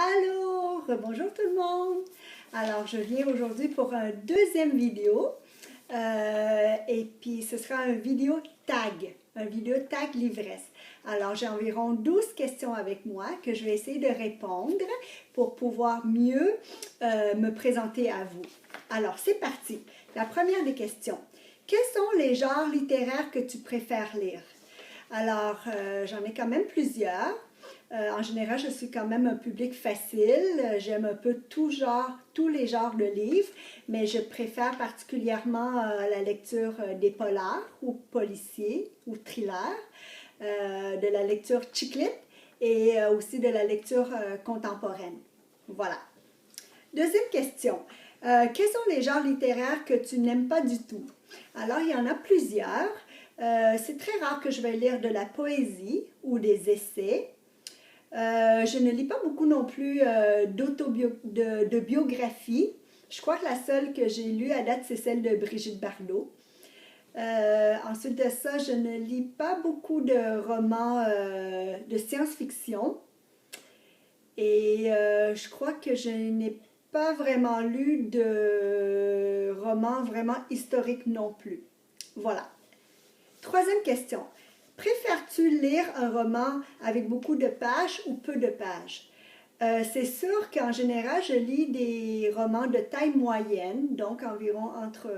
Allô, bonjour tout le monde. Alors, je viens aujourd'hui pour un deuxième vidéo. Et puis, ce sera un vidéo tag l'ivresse. Alors, j'ai environ 12 questions avec moi que je vais essayer de répondre pour pouvoir mieux me présenter à vous. Alors, c'est parti. La première des questions. Quels sont les genres littéraires que tu préfères lire? Alors, j'en ai quand même plusieurs. En général, je suis quand même un public facile. J'aime un peu tous les genres de livres, mais je préfère particulièrement la lecture des polars ou policiers ou thrillers, de la lecture chick lit et aussi de la lecture contemporaine. Voilà. Deuxième question. Quels sont les genres littéraires que tu n'aimes pas du tout? Alors, il y en a plusieurs. C'est très rare que je vais lire de la poésie ou des essais. Je ne lis pas beaucoup non plus de biographie. Je crois que la seule que j'ai lue à date, c'est celle de Brigitte Bardot. Ensuite de ça, je ne lis pas beaucoup de romans de science-fiction. Et je crois que je n'ai pas vraiment lu de romans vraiment historiques non plus. Voilà. Troisième question. Préfères-tu lire un roman avec beaucoup de pages ou peu de pages? C'est sûr qu'en général, je lis des romans de taille moyenne, donc environ entre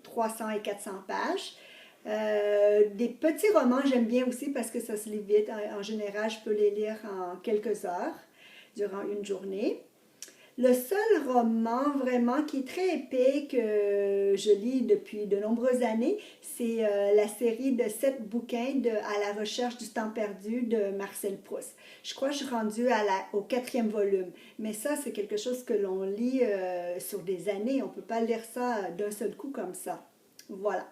300 et 400 pages. Des petits romans, j'aime bien aussi parce que ça se lit vite. En général, je peux les lire en quelques heures durant une journée. Le seul roman vraiment qui est très épais que je lis depuis de nombreuses années, c'est la série de 7 bouquins de À la recherche du temps perdu de Marcel Proust. Je crois que je suis rendue au 4e volume, mais ça c'est quelque chose que l'on lit sur des années, on ne peut pas lire ça d'un seul coup comme ça. Voilà.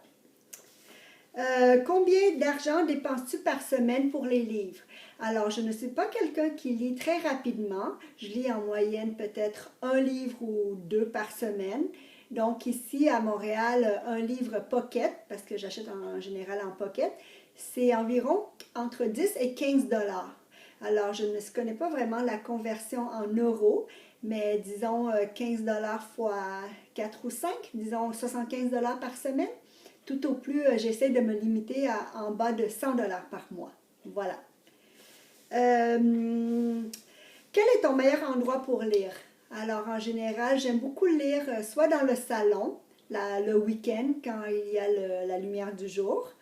Combien d'argent dépenses-tu par semaine pour les livres? Alors, je ne suis pas quelqu'un qui lit très rapidement. Je lis en moyenne peut-être un livre ou deux par semaine. Donc ici à Montréal, un livre pocket, parce que j'achète en général en pocket, c'est environ entre 10 et 15 dollars. Alors, je ne connais pas vraiment la conversion en euros, mais disons 15 dollars fois 4 ou 5, disons 75 dollars par semaine. Tout au plus, j'essaie de me limiter en bas de 100 dollars par mois. Voilà. Quel est ton meilleur endroit pour lire? Alors, en général, j'aime beaucoup lire soit dans le salon, le week-end, quand il y a la lumière du jour,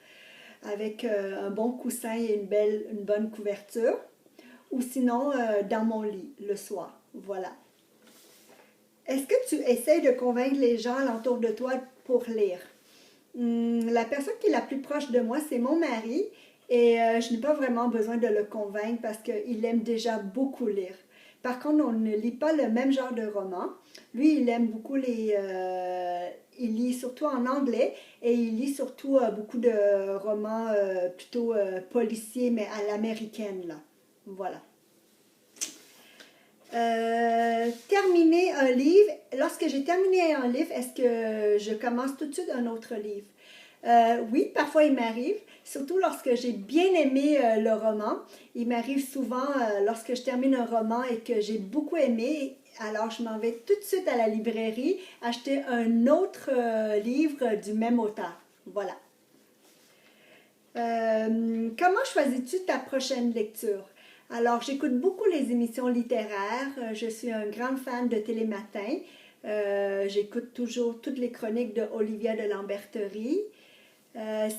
avec un bon coussin et une bonne couverture, ou sinon dans mon lit, le soir. Voilà. Est-ce que tu essaies de convaincre les gens alentour de toi pour lire? La personne qui est la plus proche de moi, c'est mon mari. Et je n'ai pas vraiment besoin de le convaincre parce qu'il aime déjà beaucoup lire. Par contre, on ne lit pas le même genre de roman. Lui, il aime beaucoup il lit surtout en anglais et il lit surtout beaucoup de romans plutôt policiers, mais à l'américaine, là. Voilà. Terminer un livre. Lorsque j'ai terminé un livre, est-ce que je commence tout de suite un autre livre? Oui, parfois il m'arrive, surtout lorsque j'ai bien aimé le roman. Il m'arrive souvent lorsque je termine un roman et que j'ai beaucoup aimé, alors je m'en vais tout de suite à la librairie acheter un autre livre du même auteur. Voilà. Comment choisis-tu ta prochaine lecture? Alors, j'écoute beaucoup les émissions littéraires. Je suis un grand fan de Télématin. J'écoute toujours toutes les chroniques de Olivia de Lamberterie.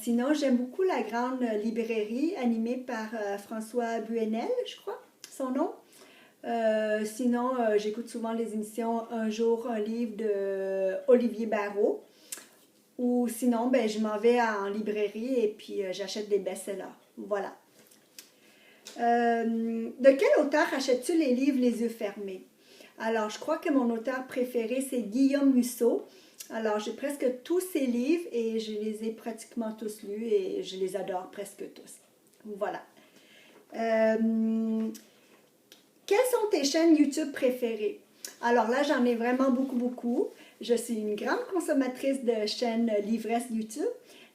Sinon, j'aime beaucoup la grande librairie animée par François Buenel, je crois, son nom. Sinon, j'écoute souvent les émissions Un jour, un livre de Olivier Barrault. Ou sinon, ben, je m'en vais en librairie et puis j'achète des best-sellers. Voilà. De quel auteur achètes-tu les livres les yeux fermés? Alors, je crois que mon auteur préféré, c'est Guillaume Musso. Alors, j'ai presque tous ses livres et je les ai pratiquement tous lus et je les adore presque tous. Voilà. Quelles sont tes chaînes YouTube préférées? Alors là, j'en ai vraiment beaucoup. Je suis une grande consommatrice de chaînes Livresse YouTube,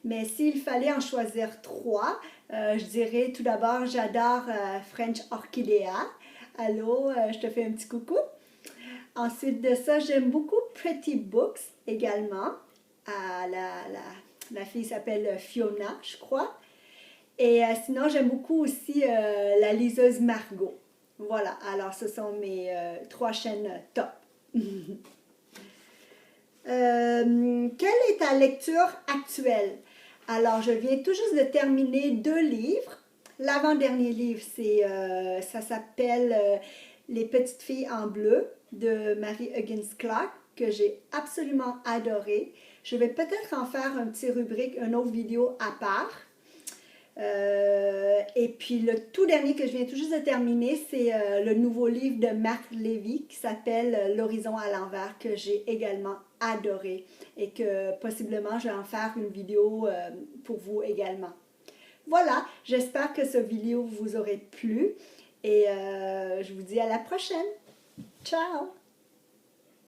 mais s'il fallait en choisir 3, je dirais tout d'abord, j'adore French Orchidea. Allô, je te fais un petit coucou. Ensuite de ça, j'aime beaucoup Pretty Books également. La fille s'appelle Fiona, je crois. Et sinon, j'aime beaucoup aussi la liseuse Margot. Voilà, alors ce sont mes 3 chaînes top. Quelle est ta lecture actuelle? Alors, je viens tout juste de terminer 2 livres. L'avant-dernier livre, ça s'appelle Les petites filles en bleu de Mary Higgins Clark, que j'ai absolument adoré. Je vais peut-être en faire un petit rubrique, une autre vidéo à part. Et puis le tout dernier que je viens tout juste de terminer, c'est le nouveau livre de Marc Lévy qui s'appelle L'horizon à l'envers, que j'ai également adoré et que possiblement je vais en faire une vidéo pour vous également. Voilà, j'espère que cette vidéo vous aurait plu et je vous dis à la prochaine. Ciao!